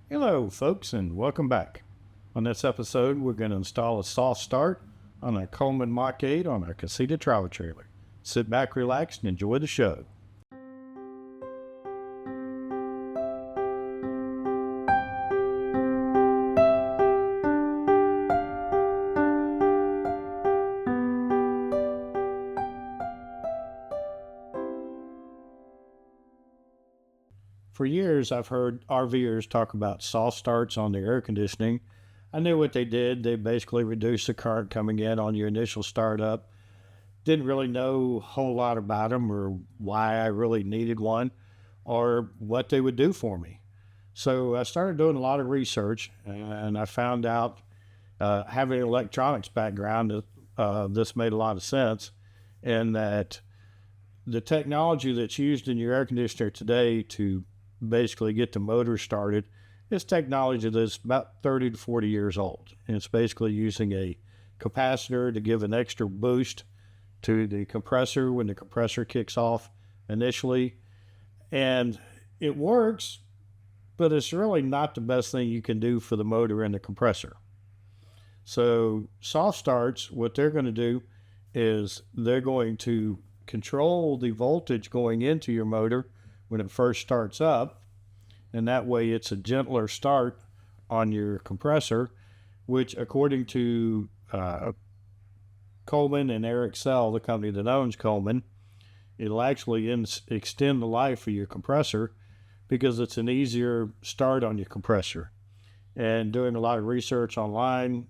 Hello folks and welcome back. On this episode we're going to install a soft start on a Coleman Mach 8 on our Casita travel trailer. Sit back, relax, and enjoy the show. For years, I've heard RVers talk about soft starts on the air conditioning. I knew what they did. They basically reduced the current coming in on your initial startup. Didn't really know a whole lot about them or why I really needed one or what they would do for me. So I started doing a lot of research and I found out having an electronics background, this made a lot of sense, and that the technology that's used in your air conditioner today to basically get the motor started is technology that's about 30 to 40 years old. And it's basically using a capacitor to give an extra boost to the compressor when the compressor kicks off initially. And it works, but it's really not the best thing you can do for the motor and the compressor. So soft starts, what they're going to do is they're going to control the voltage going into your motor when it first starts up, and that way it's a gentler start on your compressor, which according to Coleman and Eric Sell, the company that owns Coleman, it'll actually extend the life of your compressor because it's an easier start on your compressor. And doing a lot of research online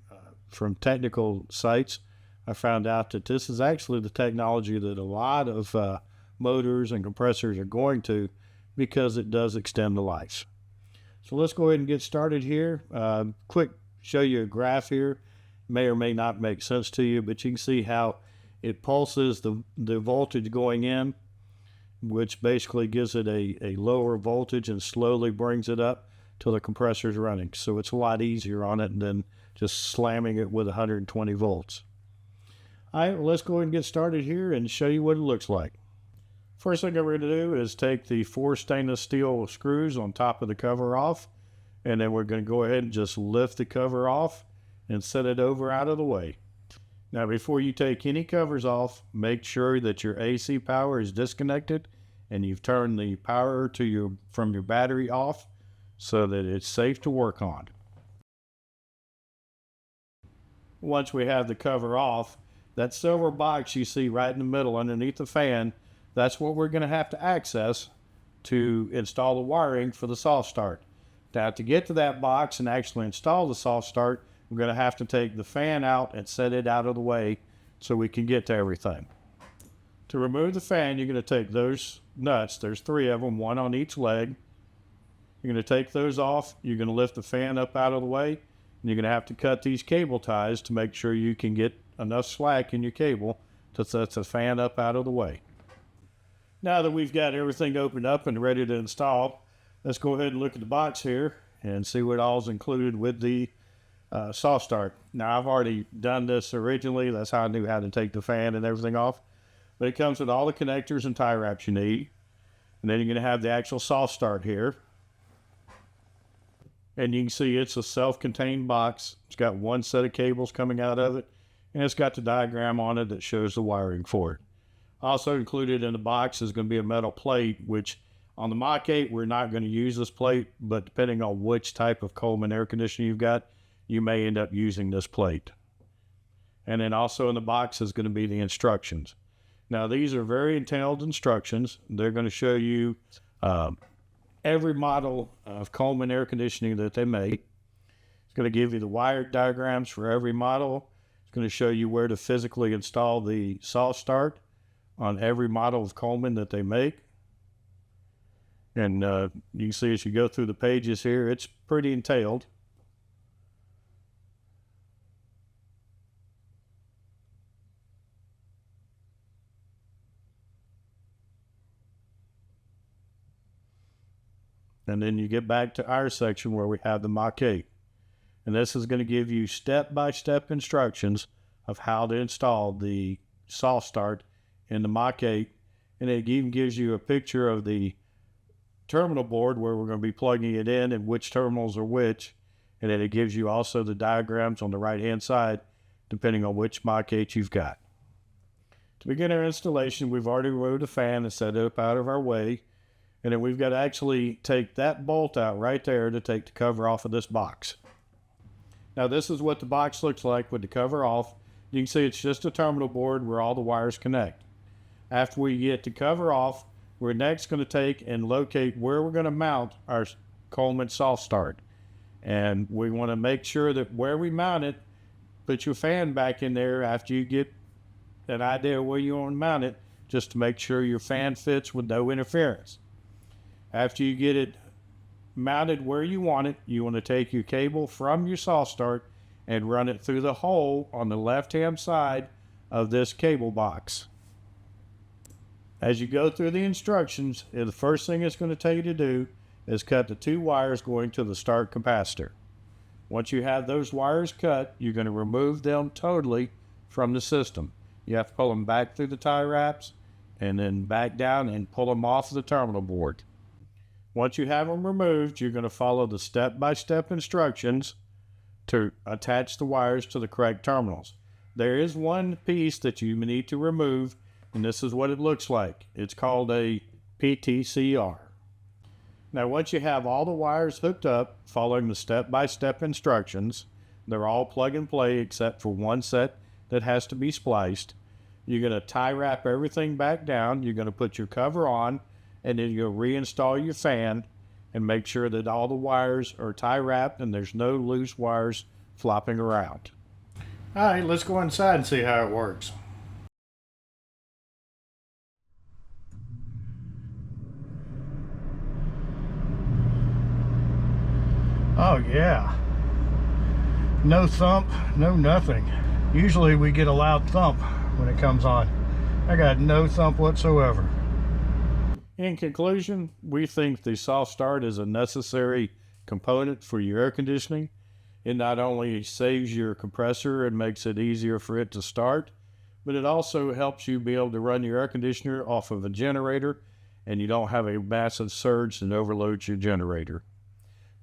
from technical sites, I found out that this is actually the technology that a lot of motors and compressors are going to, because it does extend the life. So let's go ahead and get started here. Quick show you a graph here. May or may not make sense to you, but you can see how it pulses the voltage going in, which basically gives it a lower voltage and slowly brings it up till the compressor is running. So it's a lot easier on it than just slamming it with 120 volts. All right, well, let's go ahead and get started here and show you what it looks like. First thing we're going to do is take the 4 stainless steel screws on top of the cover off, and then we're going to go ahead and just lift the cover off and set it over out of the way. Now, before you take any covers off, make sure that your AC power is disconnected and you've turned the power from your battery off so that it's safe to work on. Once we have the cover off, that silver box you see right in the middle underneath the fan, that's what we're going to have to access to install the wiring for the soft start. Now, to get to that box and actually install the soft start, we're going to have to take the fan out and set it out of the way so we can get to everything. To remove the fan, you're going to take those nuts. There's 3 of them, 1 on each leg. You're going to take those off. You're going to lift the fan up out of the way. And you're going to have to cut these cable ties to make sure you can get enough slack in your cable to set the fan up out of the way. Now that we've got everything opened up and ready to install, let's go ahead and look at the box here and see what all is included with the soft start. Now, I've already done this originally. That's how I knew how to take the fan and everything off. But it comes with all the connectors and tie wraps you need. And then you're going to have the actual soft start here. And you can see it's a self-contained box. It's got 1 set of cables coming out of it. And it's got the diagram on it that shows the wiring for it. Also included in the box is going to be a metal plate, which on the Mach 8, we're not going to use this plate, but depending on which type of Coleman air conditioning you've got, you may end up using this plate. And then also in the box is going to be the instructions. Now, these are very detailed instructions. They're going to show you every model of Coleman air conditioning that they make. It's going to give you the wire diagrams for every model. It's going to show you where to physically install the soft start on every model of Coleman that they make. And you can see as you go through the pages here, it's pretty entailed. And then you get back to our section where we have the Mach 8. And this is going to give you step-by-step instructions of how to install the soft start in the Mach 8. And it even gives you a picture of the terminal board where we're going to be plugging it in and which terminals are which. And then it gives you also the diagrams on the right-hand side, depending on which Mach 8 you've got. To begin our installation, we've already removed the fan and set it up out of our way. And then we've got to actually take that bolt out right there to take the cover off of this box. Now this is what the box looks like with the cover off. You can see it's just a terminal board where all the wires connect. After we get the cover off, we're next going to take and locate where we're going to mount our Coleman soft start. And we want to make sure that where we mount it, put your fan back in there after you get an idea where you want to mount it, just to make sure your fan fits with no interference. After you get it mounted where you want it, you want to take your cable from your soft start and run it through the hole on the left-hand side of this cable box. As you go through the instructions, the first thing it's going to tell you to do is cut the 2 wires going to the start capacitor. Once you have those wires cut, you're going to remove them totally from the system. You have to pull them back through the tie wraps and then back down and pull them off the terminal board. Once you have them removed, you're going to follow the step-by-step instructions to attach the wires to the correct terminals. There is one piece that you need to remove, and this is what it looks like. It's called a PTCR. Now, once you have all the wires hooked up, following the step-by-step instructions, they're all plug and play except for one set that has to be spliced. You're going to tie wrap everything back down. You're going to put your cover on, and then you'll reinstall your fan and make sure that all the wires are tie wrapped and there's no loose wires flopping around. All right, let's go inside and see how it works. Oh yeah, no thump, no nothing. Usually we get a loud thump when it comes on. I got no thump whatsoever. In conclusion, we think the soft start is a necessary component for your air conditioning. It not only saves your compressor and makes it easier for it to start, but it also helps you be able to run your air conditioner off of a generator, and you don't have a massive surge that overloads your generator.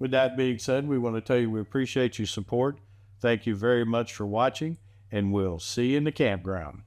With that being said, we want to tell you we appreciate your support. Thank you very much for watching, and we'll see you in the campground.